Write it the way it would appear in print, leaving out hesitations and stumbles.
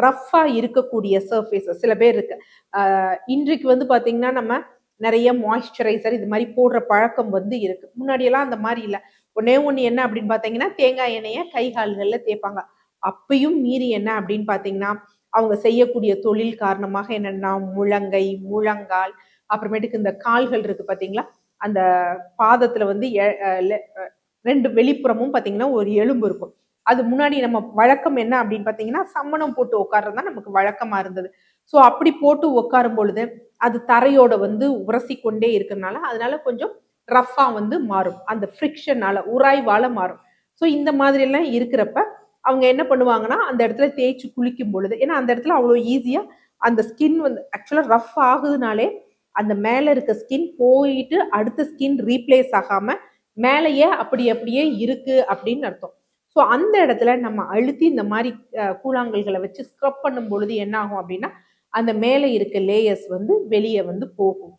ரஃப்பாக இருக்கக்கூடிய சர்ஃபேஸஸ் சில பேர் இருக்கு. இன்றைக்கு வந்து பார்த்தீங்கன்னா நம்ம நிறைய மாய்ஸ்சரைசர் இது மாதிரி போடுற பழக்கம் வந்து இருக்கு. முன்னாடியெல்லாம் அந்த மாதிரி இல்லை. ஒன்னே ஒன்று என்ன அப்படின்னு பார்த்தீங்கன்னா தேங்காய் எண்ணெயை கை கால்களில் தேய்ப்பாங்க. அப்பயும் மீறி என்ன அப்படின்னு பார்த்தீங்கன்னா அவங்க செய்யக்கூடிய தொழில் காரணமாக என்னன்னா முழங்கை, முழங்கால், அப்புறமேட்டுக்கு இந்த கால்கள் இருக்கு பார்த்தீங்களா, அந்த பாதத்துல வந்து ரெண்டு வெளிப்புறமும் பார்த்தீங்கன்னா ஒரு எலும்பு இருக்கும். அது முன்னாடி நம்ம வழக்கம் என்ன அப்படின்னு பார்த்தீங்கன்னா சம்மணம் போட்டு உட்கார்றது தான் நமக்கு வழக்கமா இருந்தது. ஸோ அப்படி போட்டு உட்காரும் பொழுது அது தரையோட வந்து உரசி கொண்டே இருக்கிறதுனால அதனால கொஞ்சம் ரஃபா வந்து மாறும். அந்த ஃப்ரிக்ஷனால உராய்வால மாறும். ஸோ இந்த மாதிரி எல்லாம் இருக்கிறப்ப அவங்க என்ன பண்ணுவாங்கன்னா அந்த இடத்துல தேய்ச்சி குளிக்கும் பொழுது, ஏன்னா அந்த இடத்துல அவ்வளோ ஈஸியா அந்த ஸ்கின் வந்து ஆக்சுவலா ரஃப் ஆகுதுனாலே அந்த மேல இருக்க ஸ்கின் போயிட்டு அடுத்த ஸ்கின் ரீப்ளேஸ் ஆகாம மேலேயே அப்படியே இருக்கு அப்படின்னு அர்த்தம். ஸோ அந்த இடத்துல நம்ம அழுத்தி இந்த மாதிரி கூழாங்கல்களை வச்சு ஸ்க்ரப் பண்ணும் பொழுது என்ன ஆகும் அப்படின்னா அந்த மேலே இருக்க லேயர்ஸ் வந்து வெளியே வந்து போகும்.